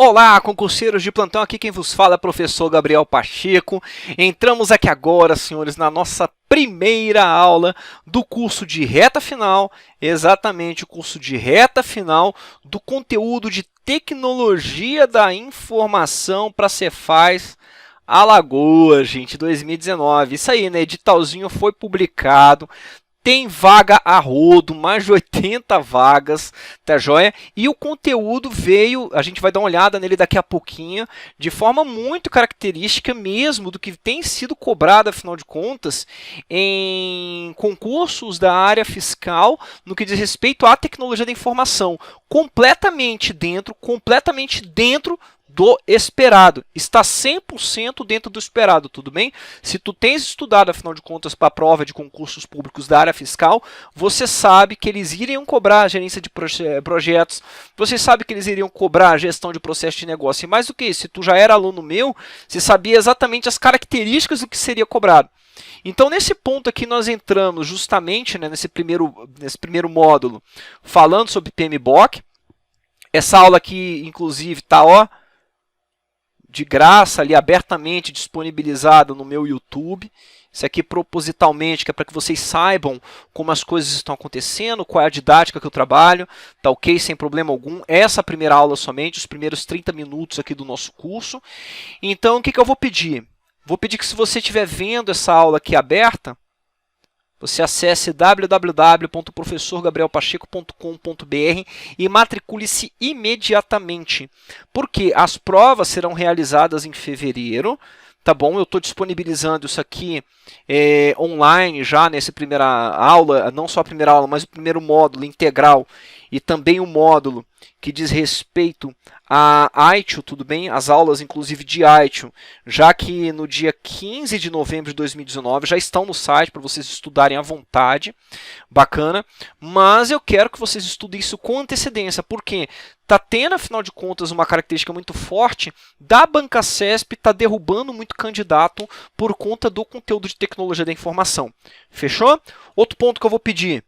Olá, concurseiros de plantão, aqui quem vos fala é o professor Gabriel Pacheco. Entramos aqui agora, senhores, na nossa primeira aula do curso de reta final, exatamente o curso de reta final do conteúdo de Tecnologia da Informação para Cefaz Alagoas, gente, 2019. Isso aí, né? Editalzinho foi publicado. Tem vaga a rodo, mais de 80 vagas, tá joia? E o conteúdo veio, a gente vai dar uma olhada nele daqui a pouquinho, de forma muito característica mesmo do que tem sido cobrado, afinal de contas, em concursos da área fiscal, no que diz respeito à tecnologia da informação. Completamente dentro do esperado, está 100% dentro do esperado, tudo bem? Se tu tens estudado, afinal de contas, para a prova de concursos públicos da área fiscal, você sabe que eles iriam cobrar a gerência de projetos, você sabe que eles iriam cobrar a gestão de processo de negócio, e mais do que isso, se tu já era aluno meu, você sabia exatamente as características do que seria cobrado. Então, nesse ponto aqui, nós entramos justamente, né, nesse primeiro módulo, falando sobre PMBOK. Essa aula aqui, inclusive, está, ó, de graça, ali abertamente disponibilizado no meu YouTube. Isso aqui propositalmente, que é para que vocês saibam como as coisas estão acontecendo, qual é a didática que eu trabalho, tá ok? Sem problema algum. Essa primeira aula somente, os primeiros 30 minutos aqui do nosso curso. Então, o que eu vou pedir? Vou pedir que, se você estiver vendo essa aula aqui aberta, você acesse www.professorgabrielpacheco.com.br e matricule-se imediatamente, porque as provas serão realizadas em fevereiro, tá bom? Eu estou disponibilizando isso aqui online já nessa primeira aula, não só a primeira aula, mas o primeiro módulo integral e também o módulo que diz respeito a ITIL, tudo bem? As aulas, inclusive, de ITIL, já que no dia 15 de novembro de 2019 já estão no site para vocês estudarem à vontade, bacana, mas eu quero que vocês estudem isso com antecedência, porque está tendo, afinal de contas, uma característica muito forte da banca CESP, está derrubando muito candidato por conta do conteúdo de tecnologia da informação. Fechou? Outro ponto que eu vou pedir.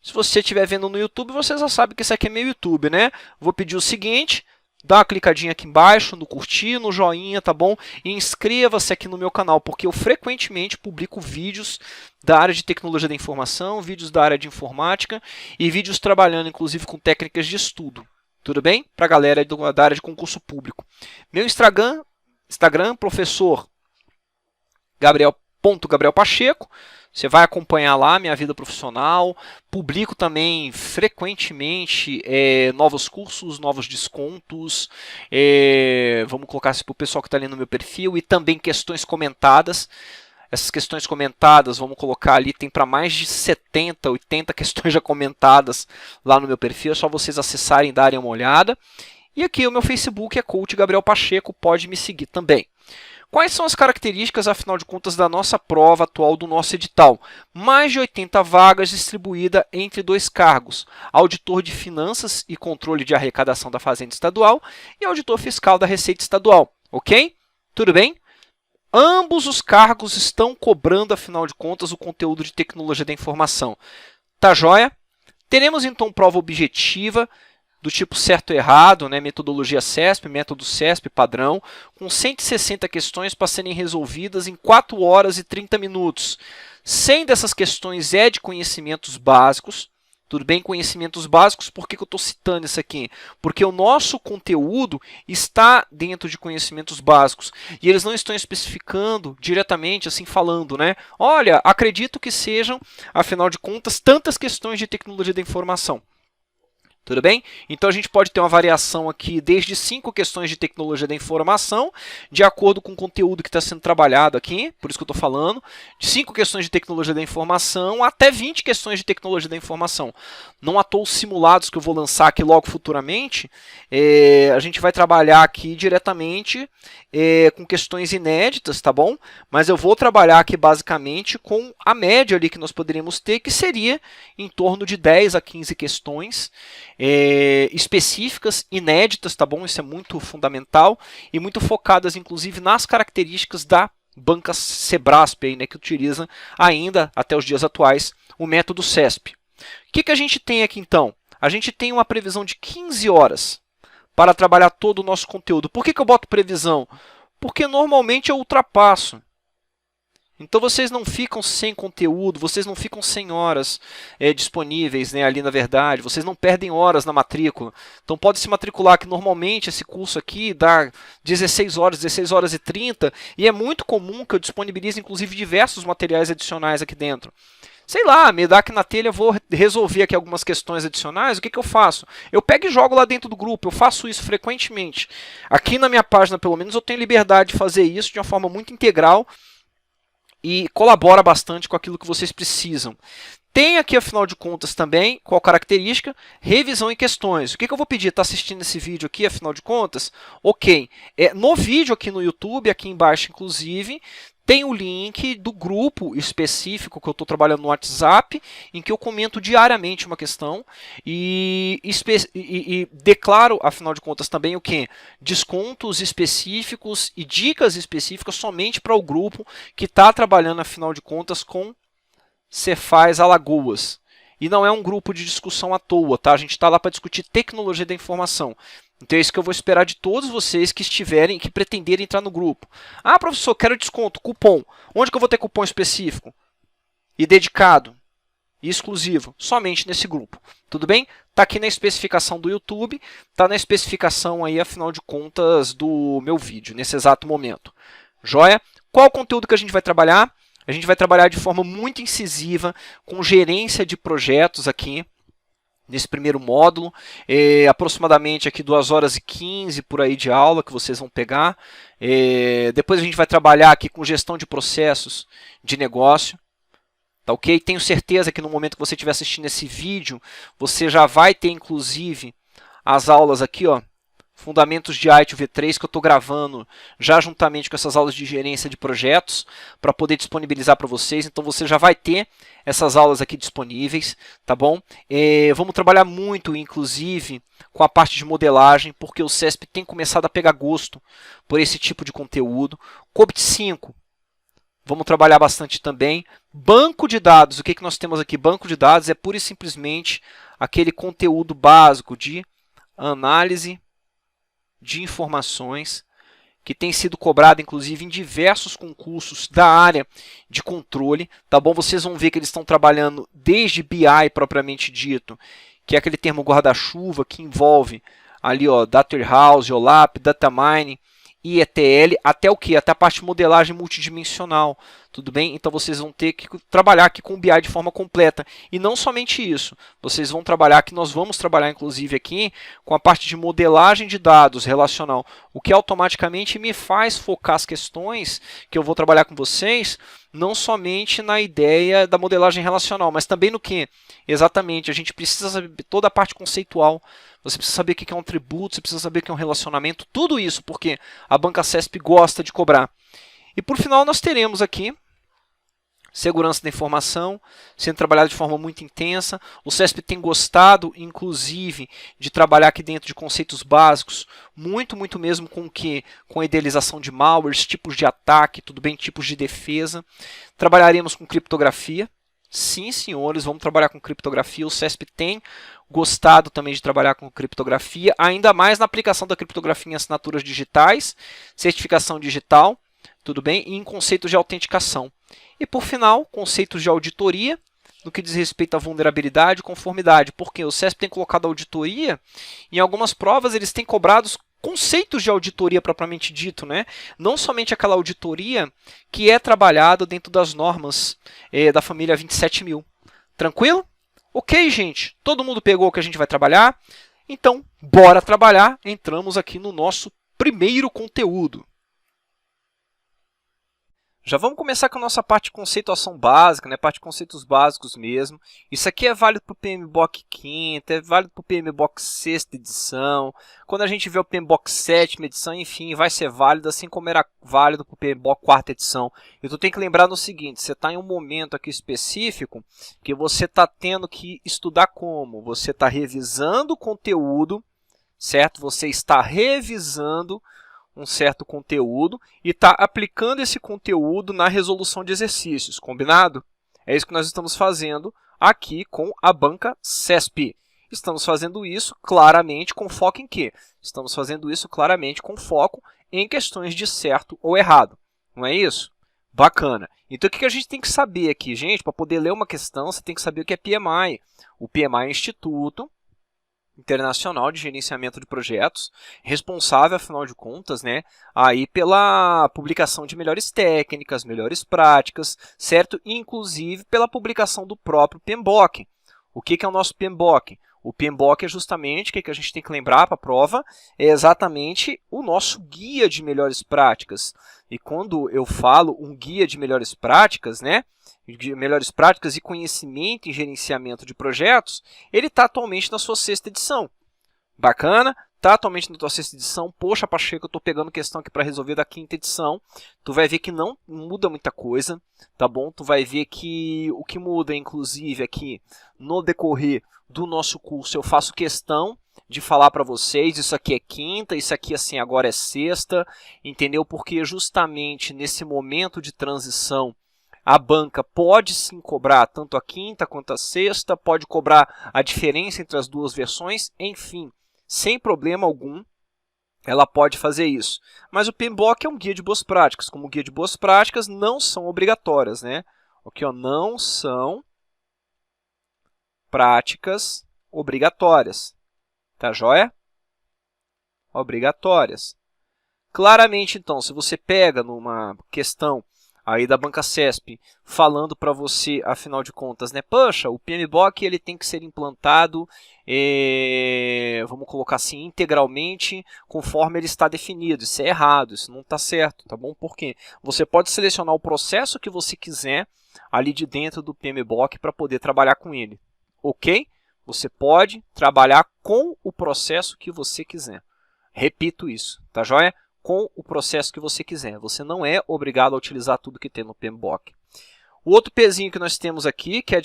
Se você estiver vendo no YouTube, você já sabe que isso aqui é meu YouTube, né? Vou pedir o seguinte, dá uma clicadinha aqui embaixo, no curtir, no joinha, tá bom? E inscreva-se aqui no meu canal, porque eu frequentemente publico vídeos da área de tecnologia da informação, vídeos da área de informática e vídeos trabalhando, inclusive, com técnicas de estudo. Tudo bem? Para a galera da área de concurso público. Meu Instagram professor Gabriel Pacheco. Você vai acompanhar lá minha vida profissional, publico também frequentemente novos cursos, novos descontos, vamos colocar assim para o pessoal que está ali no meu perfil, e também questões comentadas. Essas questões comentadas, vamos colocar ali, tem para mais de 70, 80 questões já comentadas lá no meu perfil, é só vocês acessarem e darem uma olhada. E aqui o meu Facebook é Coach Gabriel Pacheco, pode me seguir também. Quais são as características, afinal de contas, da nossa prova atual, do nosso edital? Mais de 80 vagas distribuídas entre 2 cargos, auditor de finanças e controle de arrecadação da Fazenda Estadual e auditor fiscal da Receita Estadual, ok? Tudo bem? Ambos os cargos estão cobrando, afinal de contas, o conteúdo de tecnologia da informação. Tá joia? Teremos, então, prova objetiva, do tipo certo ou errado, né? Metodologia CESP, método CESP padrão, com 160 questões para serem resolvidas em 4 horas e 30 minutos. 100 dessas questões é de conhecimentos básicos. Tudo bem? Conhecimentos básicos, por que eu estou citando isso aqui? Porque o nosso conteúdo está dentro de conhecimentos básicos e eles não estão especificando diretamente, assim, falando, né? Olha, acredito que sejam, afinal de contas, tantas questões de tecnologia da informação. Tudo bem? Então, a gente pode ter uma variação aqui desde 5 questões de tecnologia da informação, de acordo com o conteúdo que está sendo trabalhado aqui, por isso que eu estou falando, de 5 questões de tecnologia da informação até 20 questões de tecnologia da informação. Não à toa os simulados que eu vou lançar aqui logo futuramente, a gente vai trabalhar aqui diretamente com questões inéditas, tá bom? Mas eu vou trabalhar aqui basicamente com a média ali que nós poderíamos ter, que seria em torno de 10 a 15 questões, específicas, inéditas, tá bom? Isso é muito fundamental e muito focadas, inclusive, nas características da banca Sebrasp, aí, né, que utiliza ainda, até os dias atuais, o método CESP. O que a gente tem aqui, então? A gente tem uma previsão de 15 horas para trabalhar todo o nosso conteúdo. Por que eu boto previsão? Porque normalmente eu ultrapasso. Então vocês não ficam sem conteúdo, vocês não ficam sem horas disponíveis, né, ali na verdade, vocês não perdem horas na matrícula. Então pode se matricular, que normalmente esse curso aqui dá 16 horas e 30, e é muito comum que eu disponibilize inclusive diversos materiais adicionais aqui dentro. Sei lá, me dá aqui na telha, eu vou resolver aqui algumas questões adicionais, o que eu faço? Eu pego e jogo lá dentro do grupo, eu faço isso frequentemente. Aqui na minha página, pelo menos, eu tenho liberdade de fazer isso de uma forma muito integral, e colabora bastante com aquilo que vocês precisam. Tem aqui, afinal de contas, também, qual característica? Revisão em questões. O que eu vou pedir? Está assistindo esse vídeo aqui, afinal de contas? Ok. No vídeo aqui no YouTube, aqui embaixo, inclusive, tem o link do grupo específico que eu estou trabalhando no WhatsApp, em que eu comento diariamente uma questão e declaro, afinal de contas, também o quê? Descontos específicos e dicas específicas somente para o grupo que está trabalhando, afinal de contas, com Cefaz Alagoas. E não é um grupo de discussão à toa, tá? A gente está lá para discutir tecnologia da informação. Então é isso que eu vou esperar de todos vocês que estiverem, que pretenderem entrar no grupo. Ah, professor, quero desconto, cupom. Onde que eu vou ter cupom específico? E dedicado, e exclusivo, somente nesse grupo. Tudo bem? Está aqui na especificação do YouTube, está na especificação aí, afinal de contas, do meu vídeo, nesse exato momento. Joia? Qual o conteúdo que a gente vai trabalhar? A gente vai trabalhar de forma muito incisiva, com gerência de projetos aqui, nesse primeiro módulo, aproximadamente aqui 2 horas e 15 por aí de aula que vocês vão pegar. Depois a gente vai trabalhar aqui com gestão de processos de negócio. Tá ok? Tenho certeza que no momento que você estiver assistindo esse vídeo, você já vai ter inclusive as aulas aqui, ó, Fundamentos de ITIL V3, que eu estou gravando já juntamente com essas aulas de gerência de projetos, para poder disponibilizar para vocês. Então você já vai ter essas aulas aqui disponíveis, tá bom? Vamos trabalhar muito, inclusive, com a parte de modelagem, porque o CESP tem começado a pegar gosto por esse tipo de conteúdo. COBIT 5, vamos trabalhar bastante também. Banco de dados, o que nós temos aqui? Banco de dados é pura e simplesmente aquele conteúdo básico de análise de informações que tem sido cobrado, inclusive, em diversos concursos da área de controle. Tá bom? Vocês vão ver que eles estão trabalhando desde BI propriamente dito, que é aquele termo guarda-chuva que envolve ali, ó, Data Warehouse, OLAP, Data Mining e ETL, até o que? Até a parte de modelagem multidimensional. Tudo bem? Então vocês vão ter que trabalhar aqui com o BI de forma completa. E não somente isso, vocês vão trabalhar, que nós vamos trabalhar inclusive aqui, com a parte de modelagem de dados relacional, o que automaticamente me faz focar as questões que eu vou trabalhar com vocês, não somente na ideia da modelagem relacional, mas também no que? Exatamente, a gente precisa saber toda a parte conceitual, você precisa saber o que é um tributo, você precisa saber o que é um relacionamento, tudo isso porque a banca CESP gosta de cobrar. E por final nós teremos aqui segurança da informação, sendo trabalhado de forma muito intensa. O CESP tem gostado, inclusive, de trabalhar aqui dentro de conceitos básicos, muito mesmo com o que? Com a idealização de malwares, tipos de ataque, tudo bem, tipos de defesa. Trabalharemos com criptografia. Sim, senhores, vamos trabalhar com criptografia. O CESP tem gostado também de trabalhar com criptografia, ainda mais na aplicação da criptografia em assinaturas digitais, certificação digital, tudo bem, e em conceitos de autenticação. E por final, conceitos de auditoria, no que diz respeito à vulnerabilidade e conformidade, porque o CESP tem colocado auditoria, em algumas provas eles têm cobrado conceitos de auditoria propriamente dito, né? Não somente aquela auditoria que é trabalhada dentro das normas da família 27000. Tranquilo? Ok, gente? Todo mundo pegou o que a gente vai trabalhar? Então, bora trabalhar. Entramos aqui no nosso primeiro conteúdo. Já vamos começar com a nossa parte de conceituação básica, né? Parte de conceitos básicos mesmo. Isso aqui é válido para o PMBOK 5ª, é válido para o PMBOK 6ª edição. Quando a gente vê o PMBOK 7ª edição, enfim, vai ser válido, assim como era válido para o PMBOK 4ª edição. E tu tem que lembrar no seguinte, você está em um momento aqui específico que você está tendo que estudar como? Você está revisando o conteúdo, certo? Você está revisando um certo conteúdo e está aplicando esse conteúdo na resolução de exercícios, combinado? É isso que nós estamos fazendo aqui com a banca CESP. Estamos fazendo isso claramente com foco em quê? Estamos fazendo isso claramente com foco em questões de certo ou errado. Não é isso? Bacana. Então, o que a gente tem que saber aqui, gente? Para poder ler uma questão, você tem que saber o que é PMI. O PMI é o Instituto Internacional de Gerenciamento de Projetos, responsável, afinal de contas, né, aí pela publicação de melhores técnicas, melhores práticas, certo? E, inclusive, pela publicação do próprio PMBOK. O que é o nosso PMBOK? O PMBOK é justamente, o que a gente tem que lembrar para a prova, é exatamente o nosso guia de melhores práticas. E quando eu falo um guia de melhores práticas, né, de melhores práticas e conhecimento em gerenciamento de projetos, ele está atualmente na sua 6ª edição. Bacana? Está atualmente na tua 6ª edição. Poxa, Pacheco, eu estou pegando questão aqui para resolver da 5ª edição. Tu vai ver que não muda muita coisa, tá bom? Tu vai ver que o que muda, inclusive, aqui no decorrer do nosso curso, eu faço questão de falar para vocês, isso aqui é 5ª, isso aqui assim agora é 6ª, entendeu? Porque justamente nesse momento de transição, a banca pode sim cobrar tanto a 5ª quanto a 6ª, pode cobrar a diferença entre as duas versões, enfim, sem problema algum, ela pode fazer isso. Mas o PMBOK é um guia de boas práticas. Como guia de boas práticas, não são obrigatórias, né? Aqui, ó, não são práticas obrigatórias. Tá joia? Obrigatórias. Claramente, então, se você pega numa questão aí da banca CESP falando para você, afinal de contas, né? Poxa, o PMBOK ele tem que ser implantado, vamos colocar assim, integralmente, conforme ele está definido. Isso é errado, isso não está certo, tá bom? Por quê? Você pode selecionar o processo que você quiser ali de dentro do PMBOK para poder trabalhar com ele, ok? Você pode trabalhar com o processo que você quiser. Repito isso, tá joia? Com o processo que você quiser. Você não é obrigado a utilizar tudo que tem no PMBOK. O outro Pzinho que nós temos aqui, que é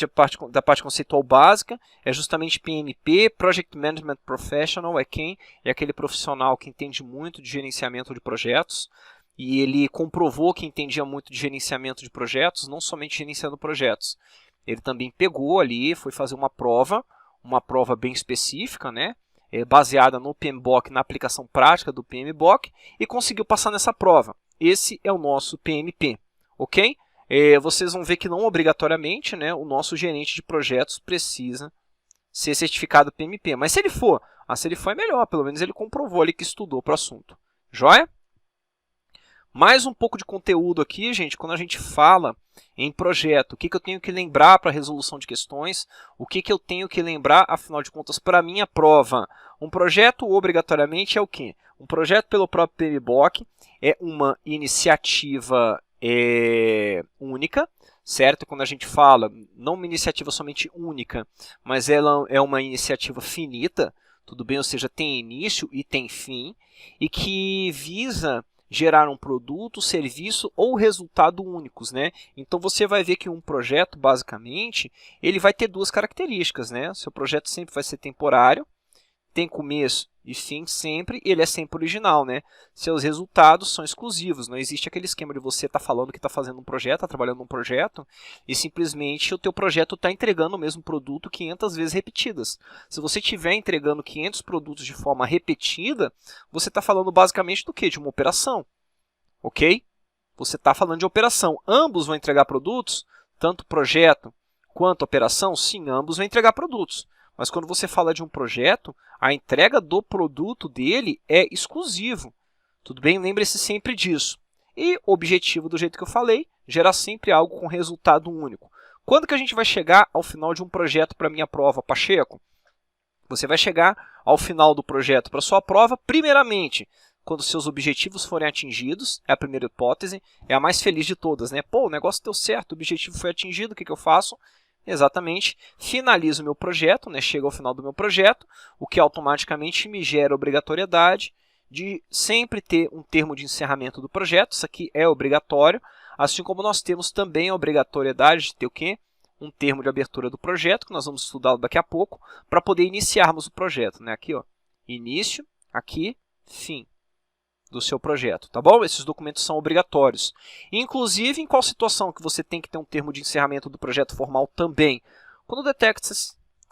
da parte conceitual básica, é justamente PMP, Project Management Professional, é aquele profissional que entende muito de gerenciamento de projetos, e ele comprovou que entendia muito de gerenciamento de projetos, não somente gerenciando projetos. Ele também pegou ali, foi fazer uma prova bem específica, né? Baseada no PMBOK, na aplicação prática do PMBOK, e conseguiu passar nessa prova. Esse é o nosso PMP, ok? Vocês vão ver que não obrigatoriamente, né, o nosso gerente de projetos precisa ser certificado PMP. Mas se ele for, é melhor, pelo menos ele comprovou ali que estudou para o assunto. Joia? Mais um pouco de conteúdo aqui, gente, quando a gente fala em projeto, o que eu tenho que lembrar para a resolução de questões, o que eu tenho que lembrar, afinal de contas, para a minha prova. Um projeto, obrigatoriamente, é o quê? Um projeto pelo próprio PMBOK é uma iniciativa única, certo? Quando a gente fala, não uma iniciativa somente única, mas ela é uma iniciativa finita, tudo bem? Ou seja, tem início e tem fim, e que visa gerar um produto, serviço ou resultado únicos, né? Então você vai ver que um projeto, basicamente, ele vai ter duas características, né? Seu projeto sempre vai ser temporário, tem começo e fim sempre, e ele é sempre original, né? Seus resultados são exclusivos, não existe aquele esquema de você estar falando que está fazendo um projeto, está trabalhando num projeto, e simplesmente o teu projeto está entregando o mesmo produto 500 vezes repetidas. Se você estiver entregando 500 produtos de forma repetida, você está falando basicamente do quê? De uma operação, ok? Você está falando de operação. Ambos vão entregar produtos, tanto projeto quanto operação? Sim, ambos vão entregar produtos. Mas quando você fala de um projeto, a entrega do produto dele é exclusivo. Tudo bem? Lembre-se sempre disso. E o objetivo, do jeito que eu falei, gerar sempre algo com resultado único. Quando que a gente vai chegar ao final de um projeto para a minha prova, Pacheco? Você vai chegar ao final do projeto para a sua prova, primeiramente, quando seus objetivos forem atingidos, é a primeira hipótese, é a mais feliz de todas, né? Pô, o negócio deu certo, o objetivo foi atingido, o que eu faço? Exatamente, finalizo o meu projeto, né? Chego ao final do meu projeto, o que automaticamente me gera a obrigatoriedade de sempre ter um termo de encerramento do projeto. Isso aqui é obrigatório, assim como nós temos também a obrigatoriedade de ter o quê? Um termo de abertura do projeto, que nós vamos estudar daqui a pouco, para poder iniciarmos o projeto, né? Aqui, ó, início, aqui, fim do seu projeto, tá bom? Esses documentos são obrigatórios. Inclusive, em qual situação que você tem que ter um termo de encerramento do projeto formal também? Quando detecta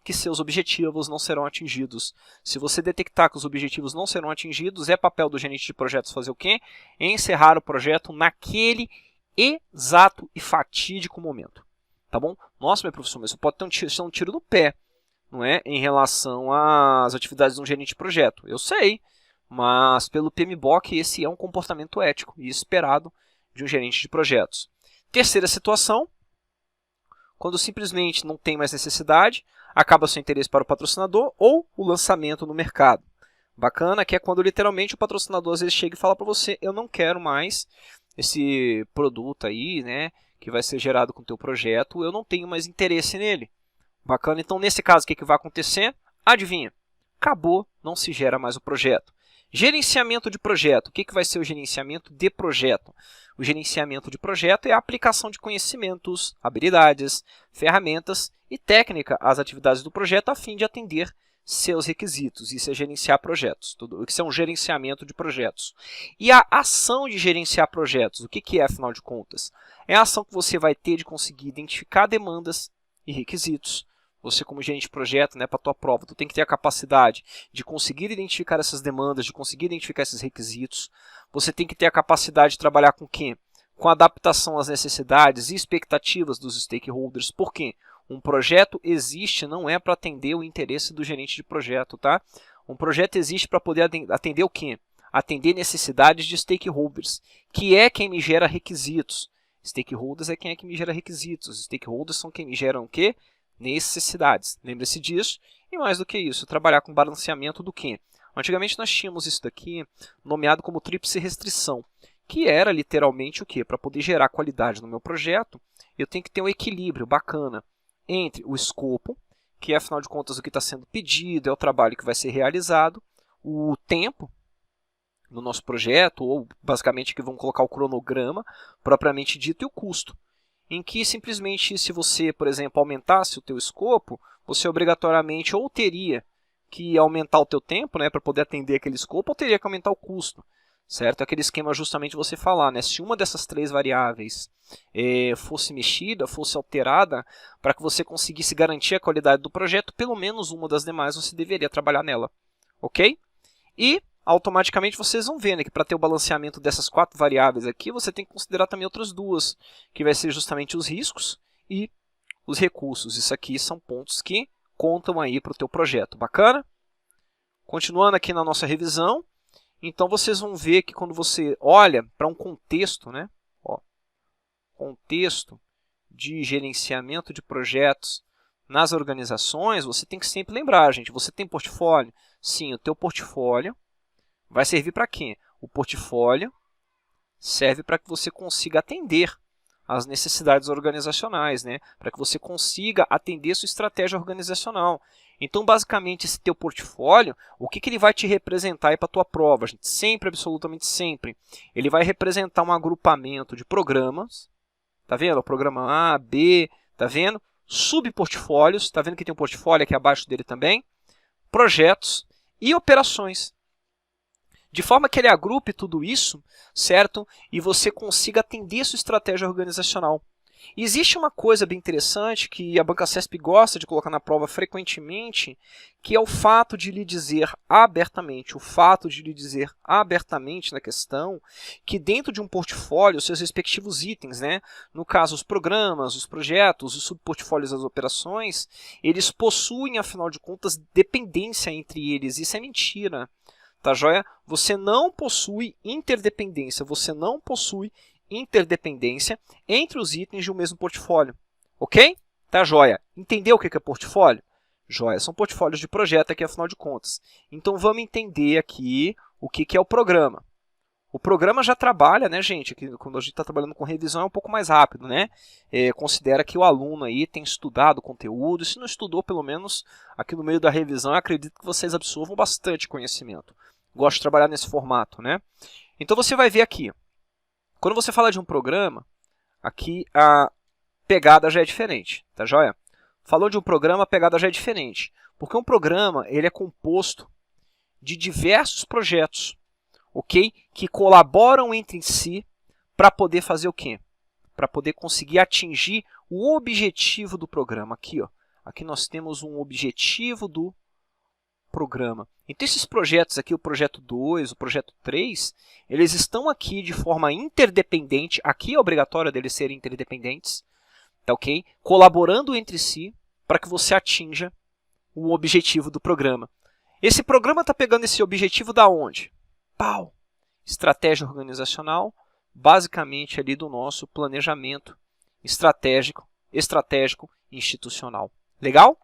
que seus objetivos não serão atingidos. Se você detectar que os objetivos não serão atingidos, é papel do gerente de projetos fazer o quê? Encerrar o projeto naquele exato e fatídico momento. Tá bom? Nossa, meu professor, mas isso pode ter um tiro no pé, não é? Em relação às atividades de um gerente de projeto. Eu sei, mas pelo PMBOK esse é um comportamento ético e esperado de um gerente de projetos. Terceira situação, quando simplesmente não tem mais necessidade, acaba seu interesse para o patrocinador ou o lançamento no mercado. Bacana, que é quando literalmente o patrocinador às vezes chega e fala para você, eu não quero mais esse produto aí, né, que vai ser gerado com o teu projeto, eu não tenho mais interesse nele. Bacana, então nesse caso o que vai acontecer? Adivinha? Acabou, não se gera mais o projeto. Gerenciamento de projeto. O que vai ser o gerenciamento de projeto? O gerenciamento de projeto é a aplicação de conhecimentos, habilidades, ferramentas e técnica às atividades do projeto a fim de atender seus requisitos. Isso é gerenciar projetos. Isso é um gerenciamento de projetos. E a ação de gerenciar projetos, o que é, afinal de contas? É a ação que você vai ter de conseguir identificar demandas e requisitos. Você, como gerente de projeto, né, para a tua prova, tu tem que ter a capacidade de conseguir identificar essas demandas, de conseguir identificar esses requisitos. Você tem que ter a capacidade de trabalhar com o quê? Com a adaptação às necessidades e expectativas dos stakeholders. Por quê? Um projeto existe não é para atender o interesse do gerente de projeto, tá? Um projeto existe para poder atender o quê? Atender necessidades de stakeholders, que é quem me gera requisitos. Stakeholders é quem é que me gera requisitos. Stakeholders são quem me geram o quê? Necessidades. Lembre-se disso. E mais do que isso, trabalhar com balanceamento do quê? Antigamente nós tínhamos isso daqui nomeado como tríplice restrição, que era literalmente o quê? Para poder gerar qualidade no meu projeto, eu tenho que ter um equilíbrio bacana entre o escopo, que é, afinal de contas, o que está sendo pedido, é o trabalho que vai ser realizado, o tempo no nosso projeto, ou basicamente que vamos colocar o cronograma propriamente dito, e o custo. Em que simplesmente se você, por exemplo, aumentasse o teu escopo, você obrigatoriamente ou teria que aumentar o teu tempo, né, para poder atender aquele escopo, ou teria que aumentar o custo, certo? Aquele esquema justamente você falar, né, se uma dessas três variáveis fosse mexida, fosse alterada, para que você conseguisse garantir a qualidade do projeto, pelo menos uma das demais você deveria trabalhar nela, ok? E automaticamente vocês vão ver, né, que para ter o balanceamento dessas 4 variáveis aqui, você tem que considerar também outras duas, que vai ser justamente os riscos e os recursos. Isso aqui são pontos que contam aí para o teu projeto. Bacana? Continuando aqui na nossa revisão, então vocês vão ver que quando você olha para um contexto, né, contexto de gerenciamento de projetos nas organizações, você tem que sempre lembrar, gente, você tem portfólio? Sim, o teu portfólio vai servir para quê? O portfólio serve para que você consiga atender às necessidades organizacionais, né? Para que você consiga atender sua estratégia organizacional. Então, basicamente, esse teu portfólio, o que ele vai te representar para a tua prova? Gente? Sempre, absolutamente sempre. Ele vai representar um agrupamento de programas, tá vendo? O programa A, B, tá vendo? Subportfólios, tá vendo que tem um portfólio aqui abaixo dele também? Projetos e operações. De forma que ele agrupe tudo isso, certo? E você consiga atender sua estratégia organizacional. E existe uma coisa bem interessante que a Banca CESP gosta de colocar na prova frequentemente, que é o fato de lhe dizer abertamente, na questão, que dentro de um portfólio, seus respectivos itens, né? No caso, os programas, os projetos, os subportfólios das operações, eles possuem, afinal de contas, dependência entre eles. Isso é mentira. Tá joia? Você não possui interdependência, entre os itens de um mesmo portfólio. Ok? Tá joia? Entendeu o que é portfólio? Joia, são portfólios de projeto aqui, afinal de contas. Então vamos entender aqui o que é o programa. O programa já trabalha, né, gente? Quando a gente está trabalhando com revisão é um pouco mais rápido, né? Considera que o aluno aí tem estudado o conteúdo. Se não estudou, pelo menos aqui no meio da revisão, eu acredito que vocês absorvam bastante conhecimento. Gosto de trabalhar nesse formato, né? Então você vai ver aqui. Quando você fala de um programa, aqui a pegada já é diferente, tá joia? Falou de um programa, a pegada já é diferente. Porque um programa ele é composto de diversos projetos, ok? Que colaboram entre si para poder fazer o quê? Para poder conseguir atingir o objetivo do programa. Aqui, ó, Aqui nós temos um objetivo do programa. Então esses projetos aqui, o projeto 2, o projeto 3, eles estão aqui de forma interdependente, aqui é obrigatório deles serem interdependentes, tá ok? Colaborando entre si para que você atinja o objetivo do programa. Esse programa está pegando esse objetivo da onde? Pau! Estratégia organizacional, basicamente ali do nosso planejamento estratégico institucional. Legal?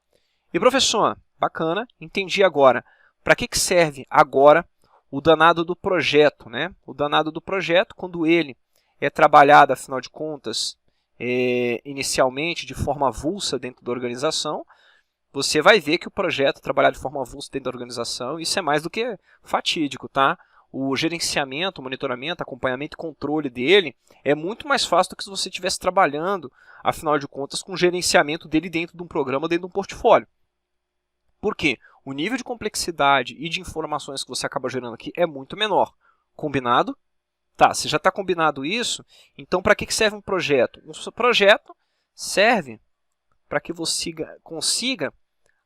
E professor, bacana, entendi agora. Para que serve agora o danado do projeto, né? O danado do projeto, quando ele é trabalhado, afinal de contas, inicialmente de forma avulsa dentro da organização, você vai ver que o projeto trabalhado de forma avulsa dentro da organização, isso é mais do que fatídico, tá? O gerenciamento, o monitoramento, acompanhamento e controle dele é muito mais fácil do que se você estivesse trabalhando, afinal de contas, com o gerenciamento dele dentro de um programa, dentro de um portfólio. Por quê? O nível de complexidade e de informações que você acaba gerando aqui é muito menor. Combinado? Tá, se já está combinado isso, então para que serve um projeto? Um projeto serve para que você consiga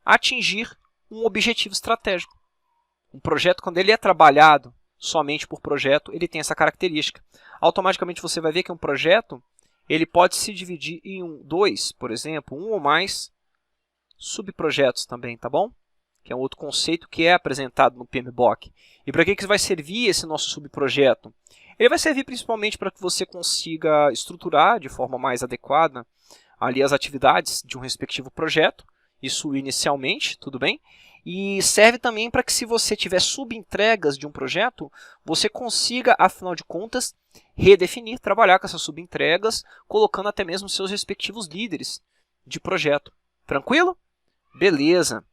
atingir um objetivo estratégico. Um projeto, quando ele é trabalhado somente por projeto, ele tem essa característica. Automaticamente você vai ver que um projeto ele pode se dividir em dois, por exemplo, um ou mais subprojetos também, tá bom? Que é um outro conceito que é apresentado no PMBOK. E para que vai servir esse nosso subprojeto? Ele vai servir principalmente para que você consiga estruturar de forma mais adequada ali as atividades de um respectivo projeto, isso inicialmente, tudo bem? E serve também para que se você tiver subentregas de um projeto, você consiga, afinal de contas, redefinir, trabalhar com essas subentregas, colocando até mesmo seus respectivos líderes de projeto. Tranquilo? Beleza.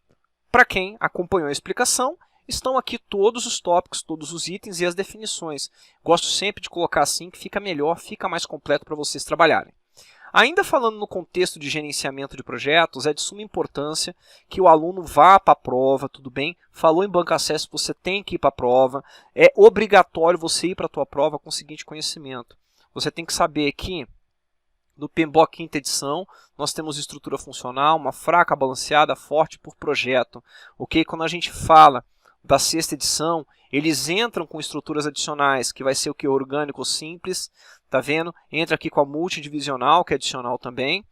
Para quem acompanhou a explicação, estão aqui todos os tópicos, todos os itens e as definições. Gosto sempre de colocar assim, que fica melhor, fica mais completo para vocês trabalharem. Ainda falando no contexto de gerenciamento de projetos, é de suma importância que o aluno vá para a prova, tudo bem? Falou em Banco Acesso, você tem que ir para a prova. É obrigatório você ir para a tua prova com o seguinte conhecimento. Você tem que saber que no PMBOK quinta edição, nós temos estrutura funcional, uma fraca, balanceada, forte por projeto. Ok? Quando a gente fala da sexta edição, eles entram com estruturas adicionais, que vai ser o que? Orgânico simples, tá vendo? Entra aqui com a multidivisional, que é adicional também,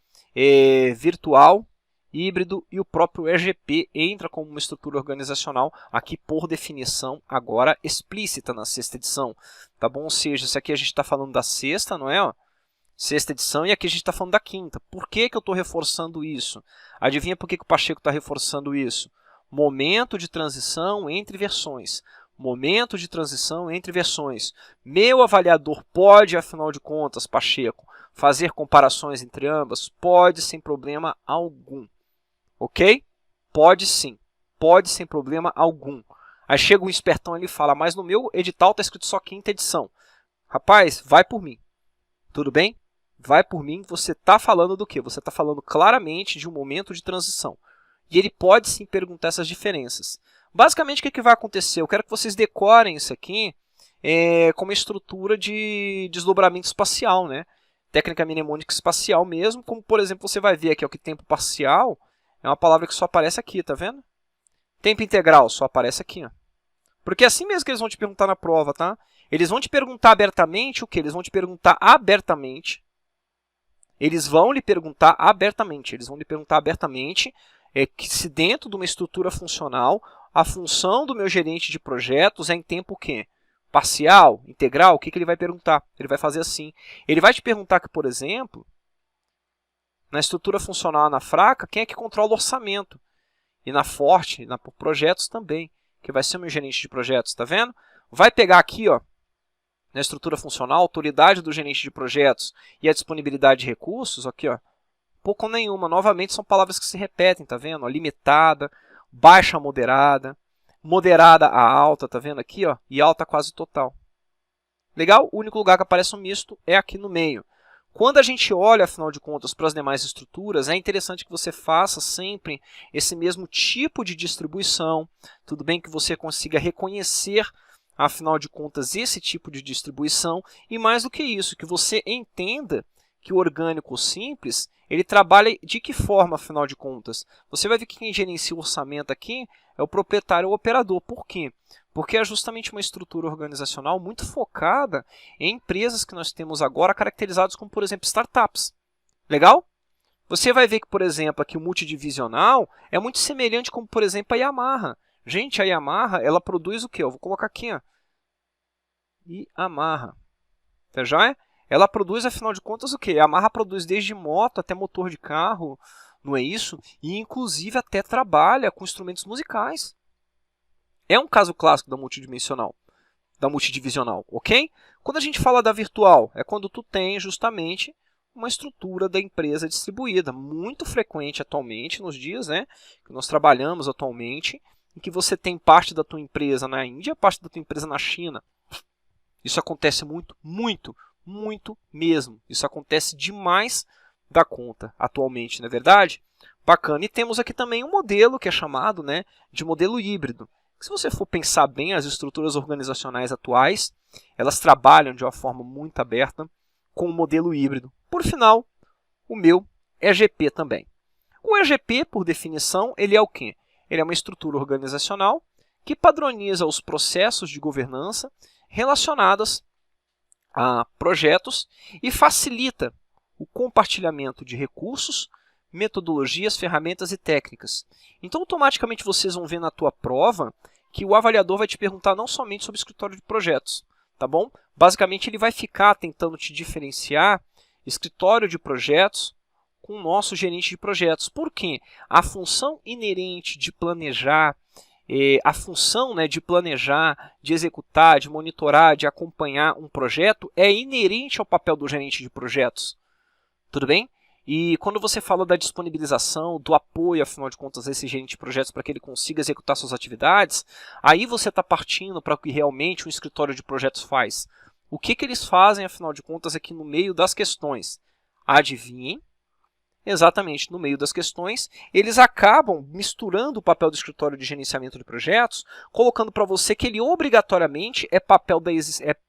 virtual, híbrido e o próprio EGP entra como uma estrutura organizacional, aqui por definição, agora explícita na sexta edição. Tá bom? Ou seja, isso aqui a gente está falando da sexta, não é? Ó? Sexta edição, e aqui a gente está falando da quinta. Por que eu estou reforçando isso? Adivinha por que o Pacheco está reforçando isso? Momento de transição entre versões. Momento de transição entre versões. Meu avaliador pode, afinal de contas, Pacheco, fazer comparações entre ambas? Pode, sem problema algum. Ok? Pode sim. Pode, sem problema algum. Aí chega um espertão ali e fala, mas no meu edital está escrito só quinta edição. Rapaz, vai por mim. Tudo bem? Vai por mim, você está falando do quê? Você está falando claramente de um momento de transição. E ele pode sim perguntar essas diferenças. Basicamente, o que vai acontecer? Eu quero que vocês decorem isso aqui com uma estrutura de desdobramento espacial, né? Técnica mnemônica espacial mesmo, como por exemplo, você vai ver aqui ó, que tempo parcial é uma palavra que só aparece aqui, tá vendo? Tempo integral só aparece aqui. Ó. Porque é assim mesmo que eles vão te perguntar na prova, tá? Eles vão te perguntar abertamente o quê? Eles vão te perguntar abertamente. Eles vão lhe perguntar abertamente. Que se dentro de uma estrutura funcional, a função do meu gerente de projetos é em tempo o quê? Parcial, integral, o que ele vai perguntar? Ele vai fazer assim. Ele vai te perguntar que, por exemplo, na estrutura funcional na fraca, quem é que controla o orçamento? E na forte, por projetos também, que vai ser o meu gerente de projetos, tá vendo? Vai pegar aqui, ó, na estrutura funcional, a autoridade do gerente de projetos e a disponibilidade de recursos, aqui, ó, pouco nenhuma. Novamente, são palavras que se repetem, tá vendo? Ó, limitada, baixa a moderada, moderada a alta, tá vendo aqui, ó, e alta quase total. Legal? O único lugar que aparece um misto é aqui no meio. Quando a gente olha, afinal de contas, para as demais estruturas, é interessante que você faça sempre esse mesmo tipo de distribuição. Tudo bem que você consiga reconhecer, afinal de contas, esse tipo de distribuição. E mais do que isso, que você entenda que o orgânico simples, ele trabalha de que forma, afinal de contas? Você vai ver que quem gerencia o orçamento aqui é o proprietário ou operador. Por quê? Porque é justamente uma estrutura organizacional muito focada em empresas que nós temos agora caracterizadas como, por exemplo, startups. Legal? Você vai ver que, por exemplo, aqui o multidivisional é muito semelhante como, por exemplo, a Yamaha. Gente, a Yamaha, ela produz o quê? Eu vou colocar aqui, ó. Yamaha. Tá joia? Ela produz, afinal de contas, o quê? A Yamaha produz desde moto até motor de carro, não é isso? E, inclusive, até trabalha com instrumentos musicais. É um caso clássico da multidivisional, ok? Quando a gente fala da virtual, é quando tu tem justamente uma estrutura da empresa distribuída, muito frequente atualmente nos dias, né, que nós trabalhamos atualmente, em que você tem parte da tua empresa na Índia, parte da tua empresa na China. Isso acontece muito, muito, muito mesmo. Isso acontece demais da conta atualmente, não é verdade? Bacana. E temos aqui também um modelo que é chamado, né, de modelo híbrido. Se você for pensar bem, as estruturas organizacionais atuais, elas trabalham de uma forma muito aberta com o modelo híbrido. Por final, o meu EGP também. O EGP, por definição, ele é o quê? Ele é uma estrutura organizacional que padroniza os processos de governança relacionados a projetos e facilita o compartilhamento de recursos, metodologias, ferramentas e técnicas. Então, automaticamente, vocês vão ver na tua prova que o avaliador vai te perguntar não somente sobre escritório de projetos, tá bom? Basicamente, ele vai ficar tentando te diferenciar escritório de projetos com o nosso gerente de projetos. Por quê? A função inerente de planejar, a função, né, de planejar, de executar, de monitorar, de acompanhar um projeto é inerente ao papel do gerente de projetos. Tudo bem? E quando você fala da disponibilização, do apoio, afinal de contas, a esse gerente de projetos para que ele consiga executar suas atividades, aí você está partindo para o que realmente um escritório de projetos faz. O que eles fazem, afinal de contas, aqui no meio das questões? Adivinhem? Exatamente, no meio das questões, eles acabam misturando o papel do escritório de gerenciamento de projetos, colocando para você que ele obrigatoriamente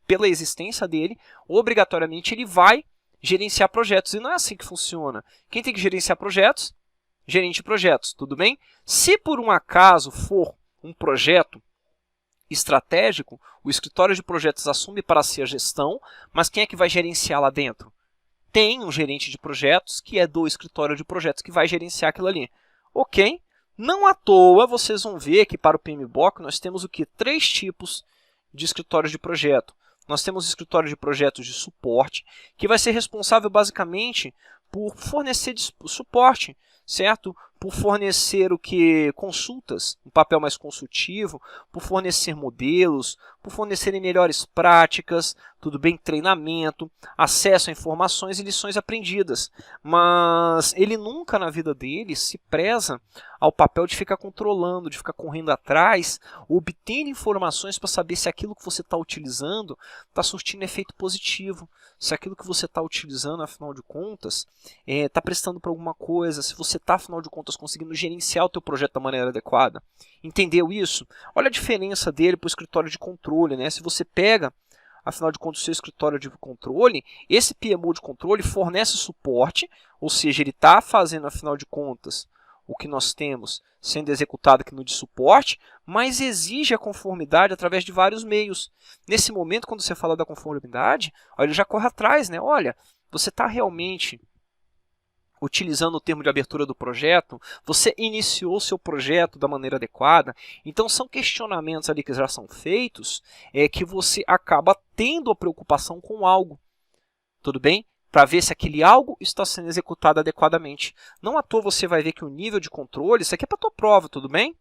pela existência dele, obrigatoriamente ele vai gerenciar projetos. E não é assim que funciona. Quem tem que gerenciar projetos? Gerente de projetos, tudo bem? Se por um acaso for um projeto estratégico, o escritório de projetos assume para si a gestão, mas quem é que vai gerenciar lá dentro? Tem um gerente de projetos, que é do escritório de projetos, que vai gerenciar aquilo ali. Ok? Não à toa, vocês vão ver que para o PMBOK nós temos o que? 3 tipos de escritórios de projeto. Nós temos o escritório de projetos de suporte, que vai ser responsável basicamente por fornecer suporte, certo? Por fornecer o que? Consultas, um papel mais consultivo, por fornecer modelos, por fornecerem melhores práticas, tudo bem, treinamento, acesso a informações e lições aprendidas. Mas ele nunca na vida dele se preza ao papel de ficar controlando, de ficar correndo atrás, obtendo informações para saber se aquilo que você está utilizando está surtindo efeito positivo, se aquilo que você está utilizando, afinal de contas, está prestando para alguma coisa, se você está, afinal de contas, conseguindo gerenciar o teu projeto da maneira adequada. Entendeu isso? Olha a diferença dele para o escritório de controle, né? Se você pega, afinal de contas, o seu escritório de controle, esse PMO de controle fornece suporte, ou seja, ele está fazendo, afinal de contas, o que nós temos sendo executado aqui no de suporte, mas exige a conformidade através de vários meios. Nesse momento, quando você fala da conformidade, olha, ele já corre atrás, né? Olha, você está realmente utilizando o termo de abertura do projeto, você iniciou o seu projeto da maneira adequada, então são questionamentos ali que já são feitos, que você acaba tendo a preocupação com algo, tudo bem? Para ver se aquele algo está sendo executado adequadamente. Não à toa você vai ver que o nível de controle, isso aqui é para a tua prova, tudo bem?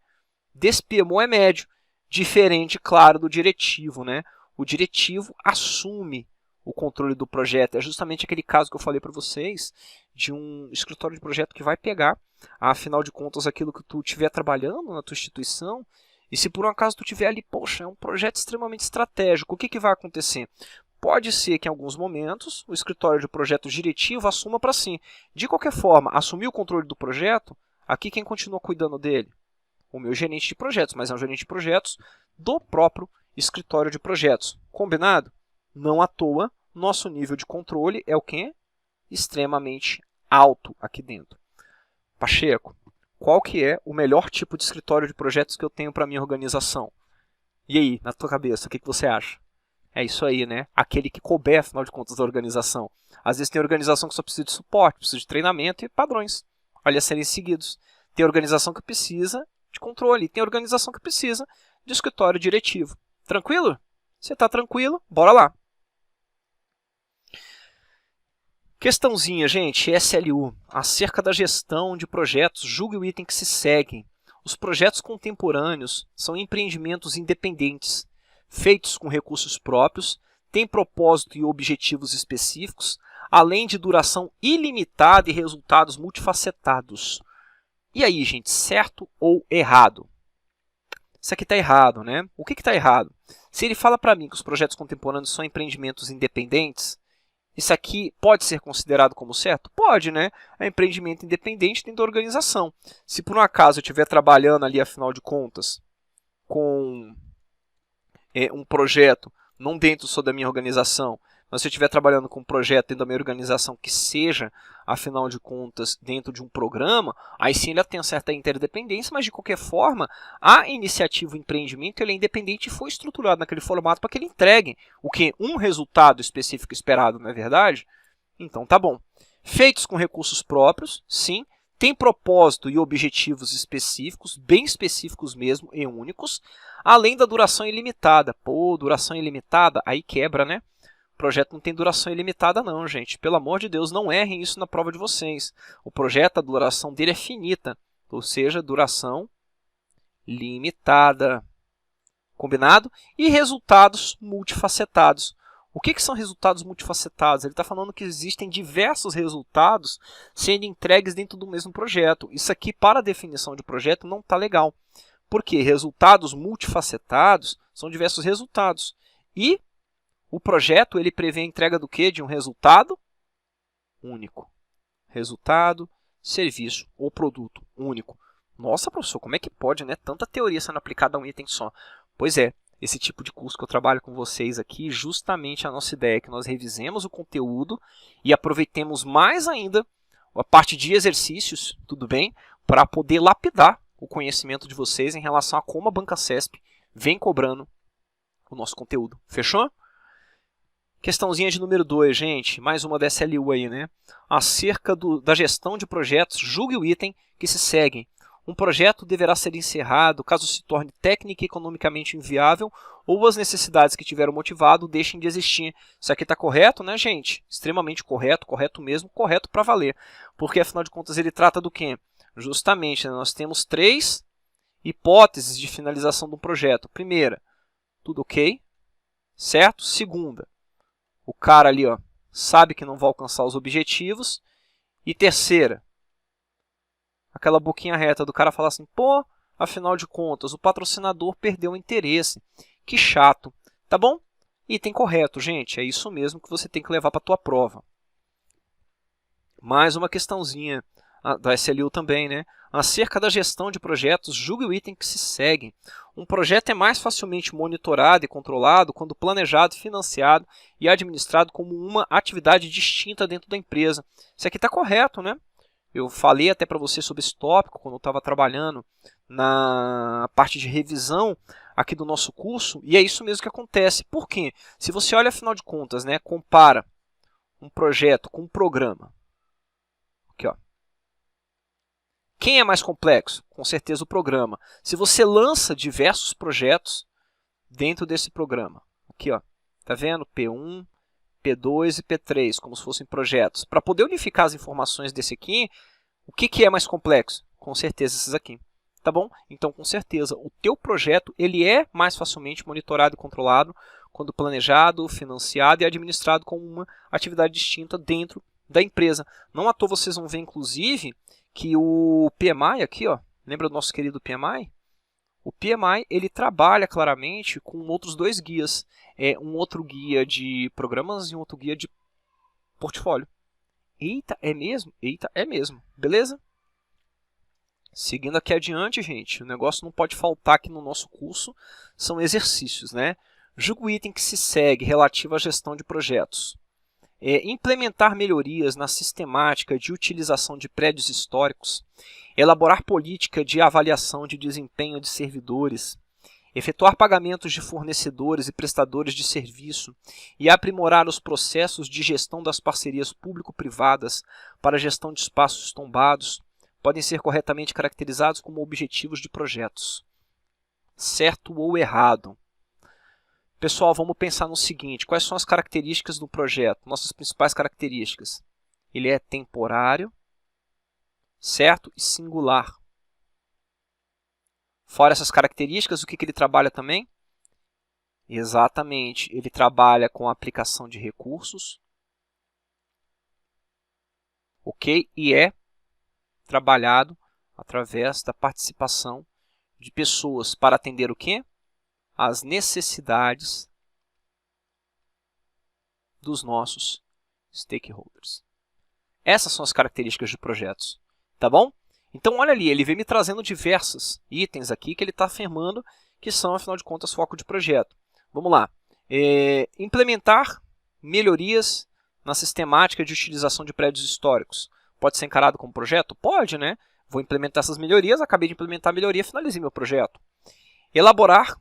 Desse PMO é médio, diferente, claro, do diretivo, né? O diretivo assume o controle do projeto. É justamente aquele caso que eu falei para vocês, de um escritório de projeto que vai pegar, afinal de contas, aquilo que tu estiver trabalhando na tua instituição, e se por um acaso tu estiver ali, poxa, é um projeto extremamente estratégico, o que vai acontecer? Pode ser que em alguns momentos o escritório de projeto diretivo assuma para si. De qualquer forma, assumir o controle do projeto, aqui quem continua cuidando dele? O meu gerente de projetos, mas é um gerente de projetos do próprio escritório de projetos. Combinado? Não à toa, nosso nível de controle é o quê? extremamente alto aqui dentro. Pacheco, qual que é o melhor tipo de escritório de projetos que eu tenho para minha organização? E aí, na tua cabeça, o que você acha? É isso aí, né? Aquele que couber, afinal de contas, da organização. Às vezes tem organização que só precisa de suporte, precisa de treinamento e padrões ali a serem seguidos. Tem organização que precisa de controle, tem organização que precisa de escritório diretivo. Tranquilo? Você está tranquilo? Bora lá. Questãozinha, gente, SLU, acerca da gestão de projetos, julgue o item que se segue. Os projetos contemporâneos são empreendimentos independentes, feitos com recursos próprios, têm propósito e objetivos específicos, além de duração ilimitada e resultados multifacetados. E aí, gente, certo ou errado? Isso aqui está errado, né? O que está errado? Se ele fala para mim que os projetos contemporâneos são empreendimentos independentes, isso aqui pode ser considerado como certo? Pode, né? É empreendimento independente dentro da organização. Se por um acaso eu estiver trabalhando ali, afinal de contas, com um projeto, não dentro só da minha organização, mas se eu estiver trabalhando com um projeto dentro da minha organização que seja, afinal de contas, dentro de um programa, aí sim ele tem uma certa interdependência, mas de qualquer forma, a iniciativa, o empreendimento, ele é independente e foi estruturado naquele formato para que ele entregue o que? Um resultado específico esperado, não é verdade? Então tá bom. Feitos com recursos próprios, sim, tem propósito e objetivos específicos, bem específicos mesmo e únicos, além da duração ilimitada. Pô, duração ilimitada, aí quebra, né? O projeto não tem duração ilimitada não, gente. Pelo amor de Deus, não errem isso na prova de vocês. O projeto, a duração dele é finita, ou seja, duração limitada. Combinado? E resultados multifacetados. O que são resultados multifacetados? Ele está falando que existem diversos resultados sendo entregues dentro do mesmo projeto. Isso aqui, para a definição de projeto, não está legal. Por quê? Resultados multifacetados são diversos resultados. E o projeto ele prevê a entrega do quê? De um resultado único. Resultado, serviço ou produto único. Nossa, professor, como é que pode, né? Tanta teoria sendo aplicada a um item só. Pois é, esse tipo de curso que eu trabalho com vocês aqui, justamente a nossa ideia é que nós revisemos o conteúdo e aproveitemos mais ainda a parte de exercícios, tudo bem? Para poder lapidar o conhecimento de vocês em relação a como a Banca CESP vem cobrando o nosso conteúdo. Fechou? Questãozinha de número 2, gente, mais uma da SLU aí, né? Acerca da gestão de projetos, julgue o item que se segue. Um projeto deverá ser encerrado caso se torne técnica e economicamente inviável ou as necessidades que tiveram motivado deixem de existir. Isso aqui está correto, né, gente? Extremamente correto, correto mesmo, correto para valer. Porque, afinal de contas, ele trata do quê? Justamente, né, nós temos 3 hipóteses de finalização do projeto. Primeira, tudo ok, certo? Segunda, o cara ali ó, sabe que não vai alcançar os objetivos. E terceira, aquela boquinha reta do cara falar assim, pô, afinal de contas, o patrocinador perdeu o interesse. Que chato, tá bom? Item correto, gente, é isso mesmo que você tem que levar para a tua prova. Mais uma questãozinha da SLU também, né? Acerca da gestão de projetos, julgue o item que se segue. Um projeto é mais facilmente monitorado e controlado quando planejado, financiado e administrado como uma atividade distinta dentro da empresa. Isso aqui está correto, né? Eu falei até para você sobre esse tópico quando eu estava trabalhando na parte de revisão aqui do nosso curso, e é isso mesmo que acontece. Por quê? Se você olha, afinal de contas, né, compara um projeto com um programa. Aqui, ó. Quem é mais complexo? Com certeza o programa. Se você lança diversos projetos dentro desse programa, aqui, ó, tá vendo? P1, P2 e P3, como se fossem projetos. Para poder unificar as informações desse aqui, o que é mais complexo? Com certeza esses aqui. Tá bom? Então, com certeza, o teu projeto ele é mais facilmente monitorado e controlado quando planejado, financiado e administrado como uma atividade distinta dentro da empresa. Não à toa vocês vão ver, inclusive, que o PMI aqui, ó, lembra do nosso querido PMI? O PMI ele trabalha claramente com outros 2 guias. Um outro guia de programas e um outro guia de portfólio. Eita, é mesmo? Eita, é mesmo. Beleza? Seguindo aqui adiante, gente, o negócio não pode faltar aqui no nosso curso, são exercícios, né? Julgue o item que se segue relativo à gestão de projetos. implementar melhorias na sistemática de utilização de prédios históricos, elaborar política de avaliação de desempenho de servidores, efetuar pagamentos de fornecedores e prestadores de serviço e aprimorar os processos de gestão das parcerias público-privadas para a gestão de espaços tombados podem ser corretamente caracterizados como objetivos de projetos. Certo ou errado? Pessoal, vamos pensar no seguinte, quais são as características do projeto? Nossas principais características. Ele é temporário, certo? E singular. Fora essas características, o que ele trabalha também? Exatamente, ele trabalha com a aplicação de recursos, ok? E é trabalhado através da participação de pessoas para atender o quê? As necessidades dos nossos stakeholders. Essas são as características de projetos, tá bom? Então, olha ali, ele vem me trazendo diversos itens aqui que ele está afirmando que são, afinal de contas, foco de projeto. Vamos lá. Implementar melhorias na sistemática de utilização de prédios históricos. Pode ser encarado como projeto? Pode, né? Vou implementar essas melhorias, acabei de implementar a melhoria, finalizei meu projeto. Elaborar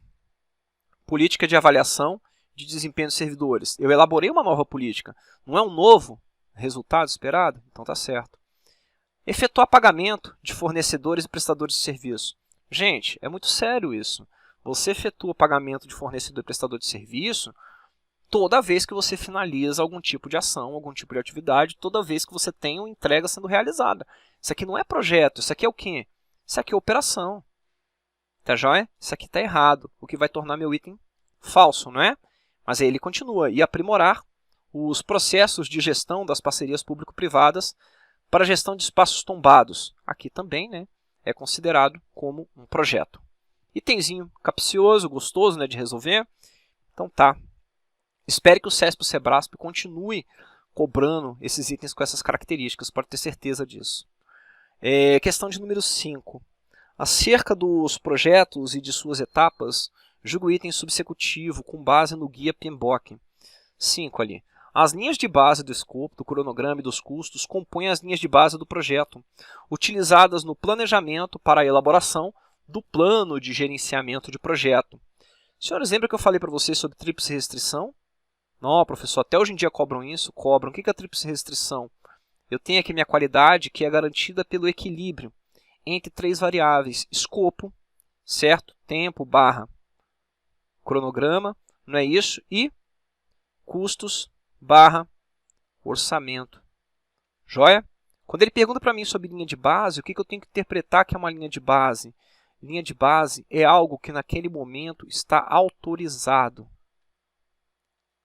política de avaliação de desempenho dos servidores. Eu elaborei uma nova política. Não é um novo resultado esperado? Então tá certo. Efetuar pagamento de fornecedores e prestadores de serviço. Gente, é muito sério isso. Você efetua pagamento de fornecedor e prestador de serviço toda vez que você finaliza algum tipo de ação, algum tipo de atividade, toda vez que você tem uma entrega sendo realizada. Isso aqui não é projeto, isso aqui é o quê? Isso aqui é operação. Tá joia? Isso aqui está errado, o que vai tornar meu item falso, não é? Mas aí ele continua. E aprimorar os processos de gestão das parcerias público-privadas para a gestão de espaços tombados. Aqui também, né, é considerado como um projeto. Itemzinho capcioso, gostoso, né, de resolver. Então tá. Espere que o CESP e o SEBRASP continue cobrando esses itens com essas características, pode ter certeza disso. Questão de número 5. Acerca dos projetos e de suas etapas, julgue o item subsecutivo com base no guia PMBOK. 5 ali. As linhas de base do escopo, do cronograma e dos custos compõem as linhas de base do projeto, utilizadas no planejamento para a elaboração do plano de gerenciamento de projeto. Senhores, lembra que eu falei para vocês sobre tríplice restrição? Não, professor, até hoje em dia cobram isso? Cobram. O que é a tríplice restrição? Eu tenho aqui minha qualidade que é garantida pelo equilíbrio entre três variáveis, escopo, certo? Tempo barra cronograma, não é isso? E custos barra orçamento. Joia? Quando ele pergunta para mim sobre linha de base, o que eu tenho que interpretar que é uma linha de base? Linha de base é algo que naquele momento está autorizado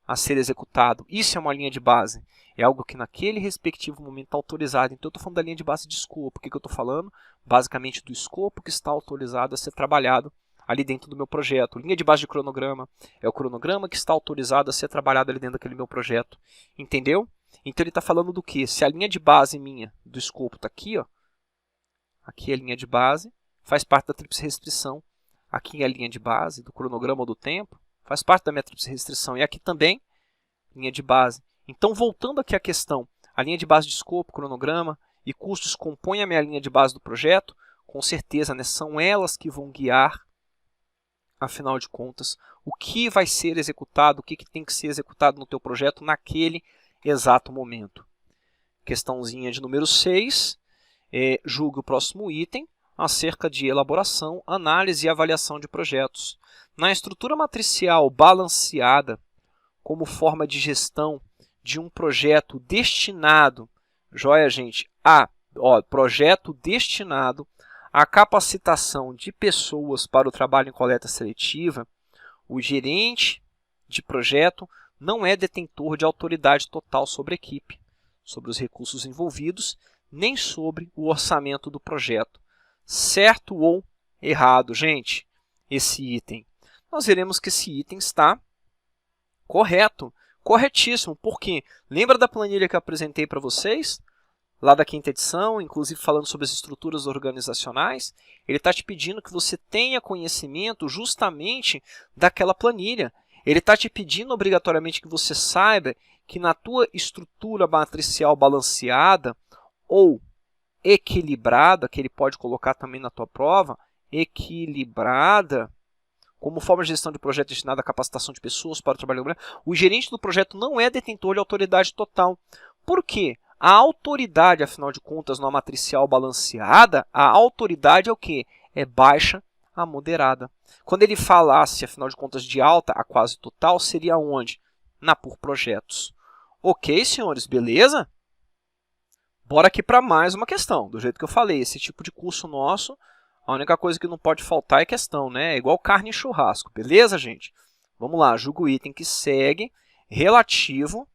a ser executado. Isso é uma linha de base. É algo que naquele respectivo momento está autorizado. Então eu estou falando da linha de base de escopo. O que eu estou falando? Basicamente do escopo que está autorizado a ser trabalhado ali dentro do meu projeto. Linha de base de cronograma é o cronograma que está autorizado a ser trabalhado ali dentro daquele meu projeto. Entendeu? Então ele está falando do que? Se a linha de base minha do escopo está aqui, ó, aqui é a linha de base, faz parte da tríplice restrição. Aqui é a linha de base do cronograma ou do tempo, faz parte da minha tríplice restrição. E aqui também, linha de base. Então, voltando aqui à questão, a linha de base de escopo, cronograma e custos compõem a minha linha de base do projeto, com certeza, né, são elas que vão guiar, afinal de contas, o que vai ser executado, o que tem que ser executado no teu projeto naquele exato momento. Questãozinha de número 6, julgue o próximo item, acerca de elaboração, análise e avaliação de projetos. Na estrutura matricial balanceada, como forma de gestão de um projeto destinado, joia, gente, projeto destinado à capacitação de pessoas para o trabalho em coleta seletiva, o gerente de projeto não é detentor de autoridade total sobre a equipe, sobre os recursos envolvidos, nem sobre o orçamento do projeto. Certo ou errado, gente, esse item? Nós veremos que esse item está correto, corretíssimo. Por quê? Lembra da planilha que eu apresentei para vocês? Lá da 5ª edição, inclusive falando sobre as estruturas organizacionais, ele está te pedindo que você tenha conhecimento justamente daquela planilha. Ele está te pedindo obrigatoriamente que você saiba que na tua estrutura matricial balanceada ou equilibrada, que ele pode colocar também na tua prova, equilibrada, como forma de gestão de projeto destinada à capacitação de pessoas para o trabalho, o gerente do projeto não é detentor de autoridade total. Por quê? A autoridade, afinal de contas, numa matricial balanceada, a autoridade é o quê? É baixa a moderada. Quando ele falasse, afinal de contas, de alta a quase total, seria onde? Na por projetos. Ok, senhores, beleza? Bora aqui para mais uma questão. Do jeito que eu falei, esse tipo de curso nosso, a única coisa que não pode faltar é questão, né? É igual carne e churrasco, beleza, gente? Vamos lá, julga o item que segue, relativo...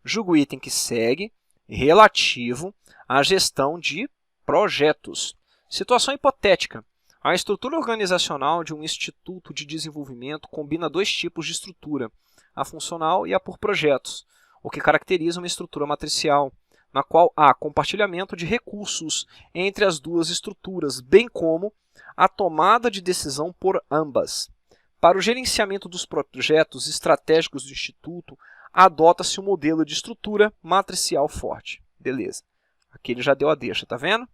Julga o item que segue, relativo à gestão de projetos. Situação hipotética. A estrutura organizacional de um instituto de desenvolvimento combina dois tipos de estrutura, a funcional e a por projetos, o que caracteriza uma estrutura matricial, na qual há compartilhamento de recursos entre as duas estruturas, bem como a tomada de decisão por ambas. Para o gerenciamento dos projetos estratégicos do Instituto, adota-se um modelo de estrutura matricial forte. Beleza. Aqui ele já deu a deixa, tá vendo?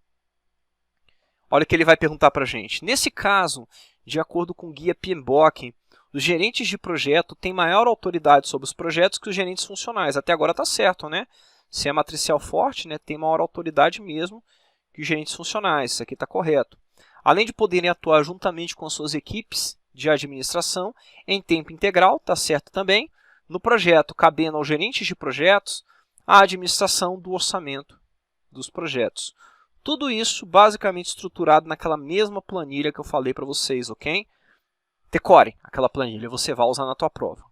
Olha o que ele vai perguntar para a gente. Nesse caso, de acordo com o guia PMBOK, os gerentes de projeto têm maior autoridade sobre os projetos que os gerentes funcionais. Até agora está certo, né? Se é matricial forte, né, tem maior autoridade mesmo que os gerentes funcionais. Isso aqui está correto. Além de poderem atuar juntamente com as suas equipes de administração em tempo integral, está certo também, no projeto, cabendo aos gerentes de projetos a administração do orçamento dos projetos. Tudo isso basicamente estruturado naquela mesma planilha que eu falei para vocês, ok? Decore aquela planilha, você vai usar na tua prova.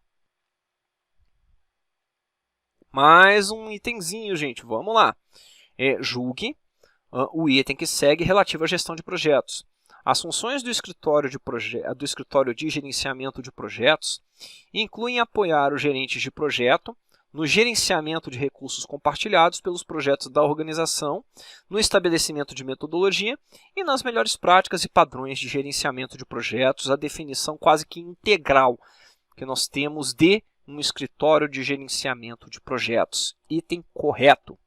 Mais um itemzinho, gente, vamos lá. Julgue o item que segue relativo à gestão de projetos. As funções do escritório de gerenciamento de projetos incluem apoiar os gerentes de projeto no gerenciamento de recursos compartilhados pelos projetos da organização, no estabelecimento de metodologia e nas melhores práticas e padrões de gerenciamento de projetos, a definição quase que integral que nós temos de um escritório de gerenciamento de projetos. Item correto.